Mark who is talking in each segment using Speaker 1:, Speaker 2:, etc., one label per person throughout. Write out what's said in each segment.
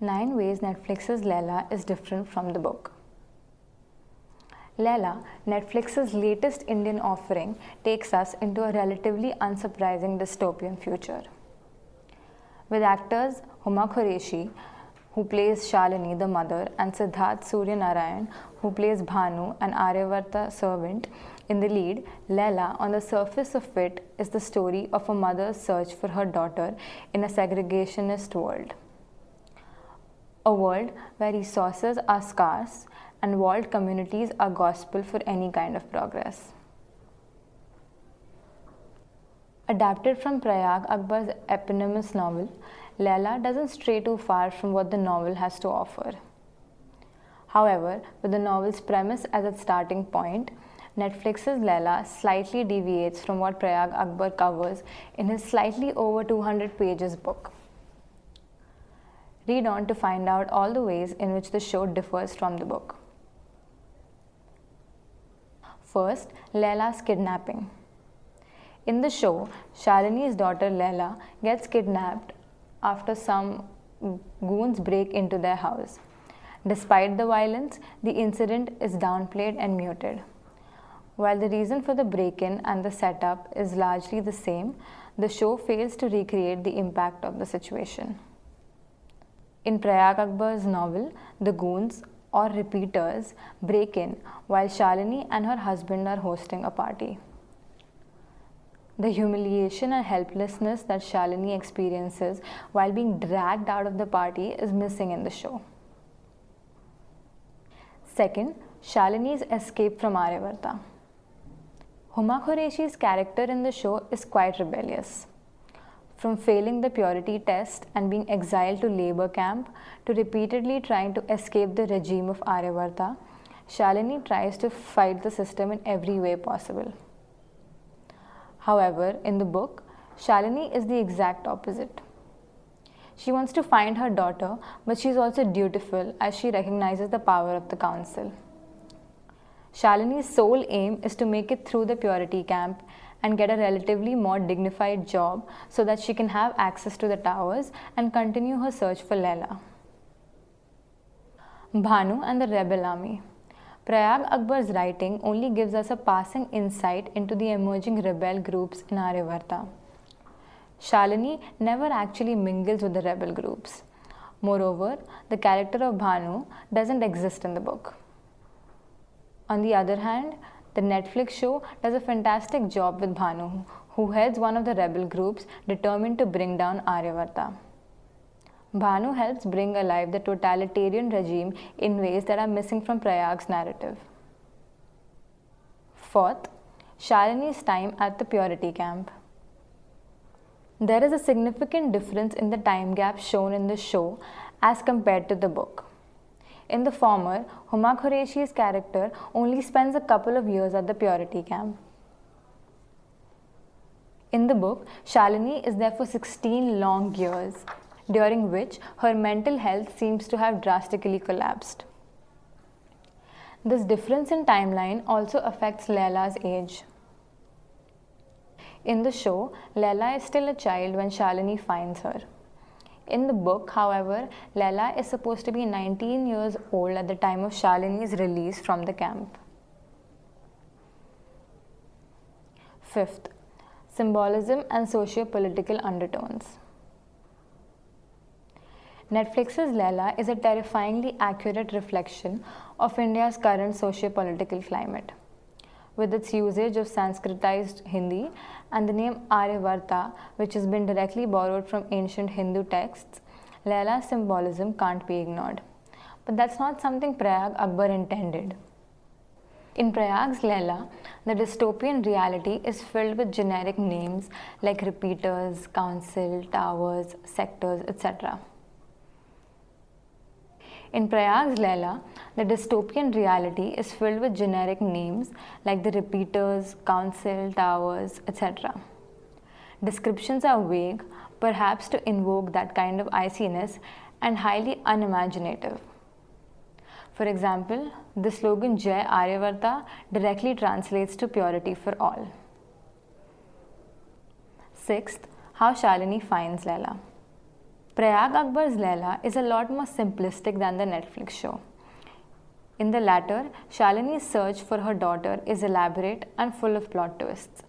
Speaker 1: 9 ways Netflix's Leila is different from the book. Leila, Netflix's latest Indian offering, takes us into a relatively unsurprising dystopian future. With actors Huma Qureshi, who plays Shalini the mother, and Siddharth Suryanarayan, who plays Bhanu, an Aryavarta servant, in the lead, Leila, on the surface of it, is the story of a mother's search for her daughter in a segregationist world. A world where resources are scarce and walled communities are gospel for any kind of progress. Adapted from Prayag Akbar's eponymous novel, Leila doesn't stray too far from what the novel has to offer. However, with the novel's premise as its starting point, Netflix's Leila slightly deviates from what Prayag Akbar covers in his slightly over 200 pages book. Read on to find out all the ways in which the show differs from the book. First, Leila's kidnapping. In the show, Shalini's daughter Leila gets kidnapped after some goons break into their house. Despite the violence, the incident is downplayed and muted. While the reason for the break-in and the setup is largely the same, the show fails to recreate the impact of the situation. In Prayag Akbar's novel, the goons, or repeaters, break in while Shalini and her husband are hosting a party. The humiliation and helplessness that Shalini experiences while being dragged out of the party is missing in the show. Second, Shalini's escape from Aryavarta. Huma Qureshi's character in the show is quite rebellious. From failing the purity test and being exiled to labor camp to repeatedly trying to escape the regime of Aryavarta, Shalini tries to fight the system in every way possible. However, in the book, Shalini is the exact opposite. She wants to find her daughter, but she is also dutiful as she recognizes the power of the council. Shalini's sole aim is to make it through the purity camp and get a relatively more dignified job so that she can have access to the towers and continue her search for Leila. Bhanu and the rebel army. Prayag Akbar's writing only gives us a passing insight into the emerging rebel groups in Aryavarta. Shalini never actually mingles with the rebel groups. Moreover, the character of Bhanu doesn't exist in the book. On the other hand, the Netflix show does a fantastic job with Bhanu, who heads one of the rebel groups determined to bring down Aryavarta. Bhanu helps bring alive the totalitarian regime in ways that are missing from Prayag's narrative. Fourth, Shalini's time at the purity camp. There is a significant difference in the time gap shown in the show as compared to the book. In the former, Huma Qureshi's character only spends a couple of years at the purity camp. In the book, Shalini is there for 16 long years, during which her mental health seems to have drastically collapsed. This difference in timeline also affects Leila's age. In the show, Leila is still a child when Shalini finds her. In the book, however, Leila is supposed to be 19 years old at the time of Shalini's release from the camp. Fifth, symbolism and socio-political undertones. Netflix's Leila is a terrifyingly accurate reflection of India's current socio-political climate. With its usage of Sanskritized Hindi and the name Aryavarta, which has been directly borrowed from ancient Hindu texts, Leila's symbolism can't be ignored. But that's not something Prayag Akbar intended. In Prayag's Leila, the dystopian reality is filled with generic names like repeaters, council, towers, sectors, etc. In Prayag's Leila, the dystopian reality is filled with generic names like the repeaters, council, towers, etc. Descriptions are vague, perhaps to invoke that kind of iciness, and highly unimaginative. For example, the slogan Jai Aryavarta directly translates to purity for all. Sixth, how Shalini finds Leila. Prayag Akbar's Leila is a lot more simplistic than the Netflix show. In the latter, Shalini's search for her daughter is elaborate and full of plot twists.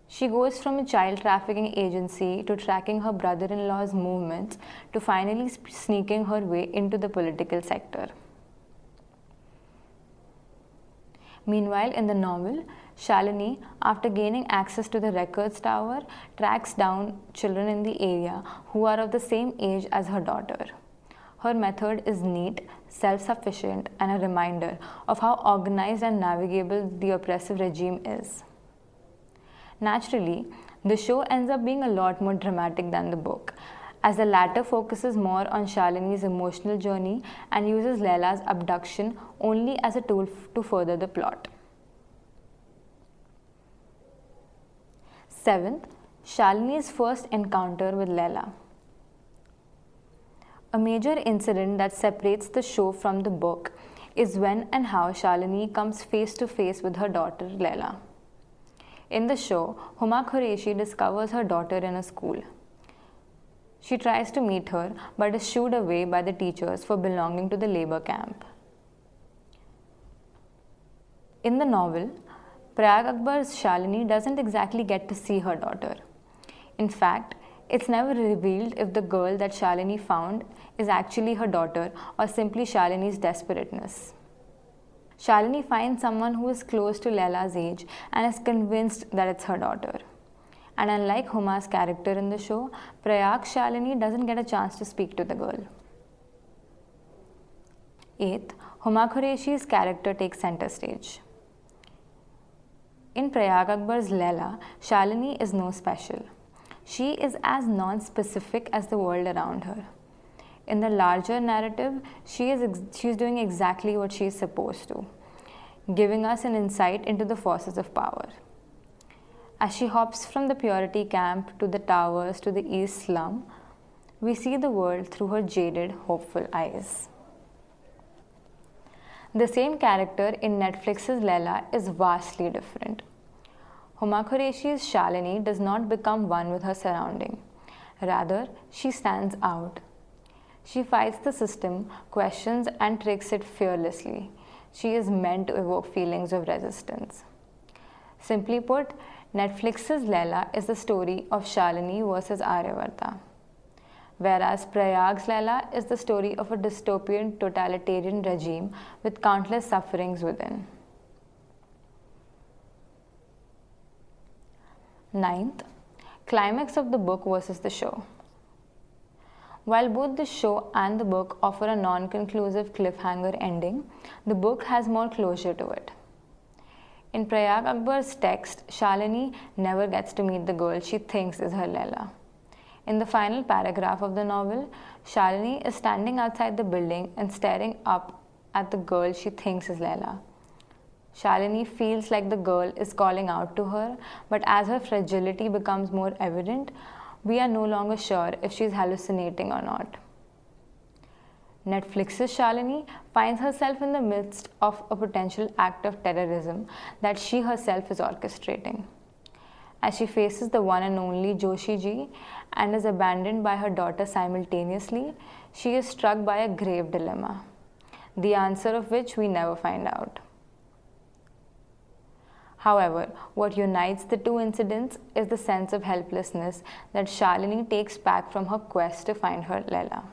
Speaker 1: She goes from a child trafficking agency to tracking her brother in law's movements to finally sneaking her way into the political sector. Meanwhile, in the novel, Shalini, after gaining access to the records tower, tracks down children in the area who are of the same age as her daughter. Her method is neat, self-sufficient, and a reminder of how organized and navigable the oppressive regime is. Naturally, the show ends up being a lot more dramatic than the book, as the latter focuses more on Shalini's emotional journey and uses Leila's abduction only as a tool to further the plot. 7th, Shalini's first encounter with Leila. A major incident that separates the show from the book is when and how Shalini comes face to face with her daughter Leila. In the show, Huma Qureshi discovers her daughter in a school. She tries to meet her but is shooed away by the teachers for belonging to the labor camp. In the novel, Prayag Akbar's Shalini doesn't exactly get to see her daughter. In fact, it's never revealed if the girl that Shalini found is actually her daughter or simply Shalini's desperateness. Shalini finds someone who is close to Leila's age and is convinced that it's her daughter. And unlike Huma's character in the show, Prayag's Shalini doesn't get a chance to speak to the girl. 8th, Huma Qureshi's character takes center stage. In Prayag Akbar's Leila, Shalini is no special. She is as non-specific as the world around her. In the larger narrative, she's doing exactly what she is supposed to, giving us an insight into the forces of power. As she hops from the purity camp to the towers to the East slum, we see the world through her jaded, hopeful eyes. The same character in Netflix's Leila is vastly different. Huma Qureshi's Shalini does not become one with her surrounding. Rather, she stands out. She fights the system, questions and tricks it fearlessly. She is meant to evoke feelings of resistance. Simply put, Netflix's Leila is the story of Shalini versus Aryavarta, whereas Prayag's Leila is the story of a dystopian totalitarian regime with countless sufferings within. 9th, climax of the book versus the show. While both the show and the book offer a non-conclusive cliffhanger ending, the book has more closure to it. In Prayag Akbar's text, Shalini never gets to meet the girl she thinks is her Leila. In the final paragraph of the novel, Shalini is standing outside the building and staring up at the girl she thinks is Leila. Shalini feels like the girl is calling out to her, but as her fragility becomes more evident, we are no longer sure if she is hallucinating or not. Netflix's Shalini finds herself in the midst of a potential act of terrorism that she herself is orchestrating. As she faces the one and only Joshi ji and is abandoned by her daughter simultaneously, she is struck by a grave dilemma, the answer of which we never find out. However, what unites the two incidents is the sense of helplessness that Shalini takes back from her quest to find her Leila.